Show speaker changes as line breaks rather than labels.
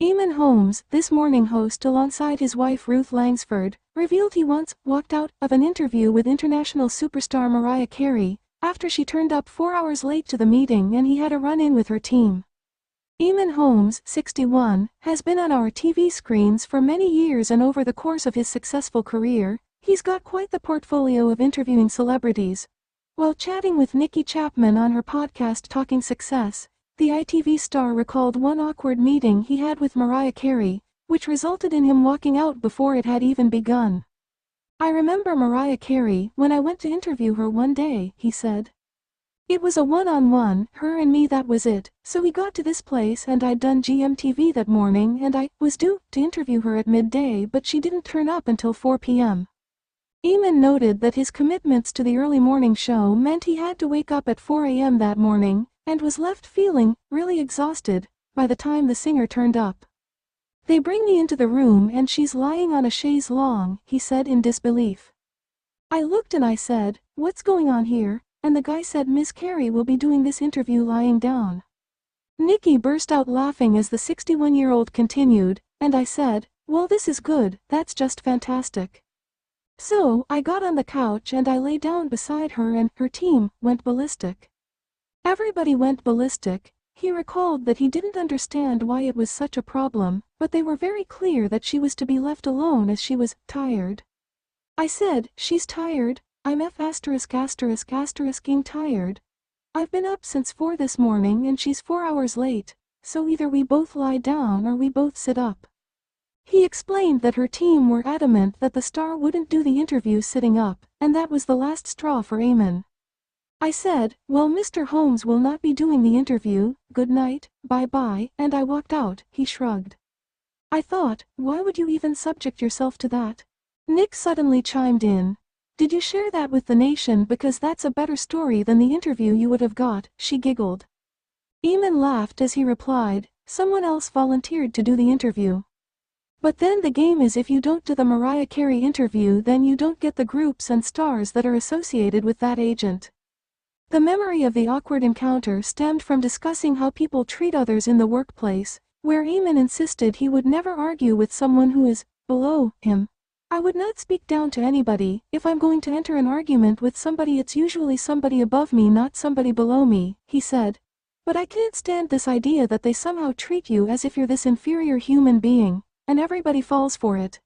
Eamonn Holmes, this morning host alongside his wife Ruth Langsford, revealed he once walked out of an interview with international superstar Mariah Carey after she turned up 4 hours late to the meeting and he had a run-in with her team. Eamonn Holmes, 61, has been on our TV screens for many years, and over the course of his successful career, he's got quite the portfolio of interviewing celebrities. While chatting with Nikki Chapman on her podcast Talking Success, the ITV star recalled one awkward meeting he had with Mariah Carey, which resulted in him walking out before it had even begun. "I remember Mariah Carey when I went to interview her one day," he said. "It was a one-on-one, her and me, that was it. So we got to this place and I'd done GMTV that morning and I was due to interview her at midday, but she didn't turn up until 4 p.m. Eamonn noted that his commitments to the early morning show meant he had to wake up at 4 a.m. that morning, and was left feeling really exhausted by the time the singer turned up. "They bring me into the room and she's lying on a chaise longue," he said in disbelief. "I looked and I said, 'What's going on here?' And the guy said Miss Carey will be doing this interview lying down." Nikki burst out laughing as the 61-year-old continued, "And I said, 'Well, this is good, that's just fantastic.' So I got on the couch and I lay down beside her and her team went ballistic." Everybody went ballistic. He recalled that he didn't understand why it was such a problem, but they were very clear that she was to be left alone as she was tired. "I said, 'She's tired. I'm ******ing tired. I've been up since 4 this morning and she's 4 hours late, so either we both lie down or we both sit up.'" He explained that her team were adamant that the star wouldn't do the interview sitting up, and that was the last straw for Eamonn. "I said, 'Well, Mr. Holmes will not be doing the interview, good night, bye-bye,' and I walked out," he shrugged. "I thought, why would you even subject yourself to that?" Nick suddenly chimed in. "Did you share that with the nation because that's a better story than the interview you would have got?" she giggled. Eamonn laughed as he replied, "Someone else volunteered to do the interview. But then the game is, if you don't do the Mariah Carey interview then you don't get the groups and stars that are associated with that agent." The memory of the awkward encounter stemmed from discussing how people treat others in the workplace, where Eamonn insisted he would never argue with someone who is below him. "I would not speak down to anybody. If I'm going to enter an argument with somebody, it's usually somebody above me, not somebody below me," he said. "But I can't stand this idea that they somehow treat you as if you're this inferior human being, and everybody falls for it."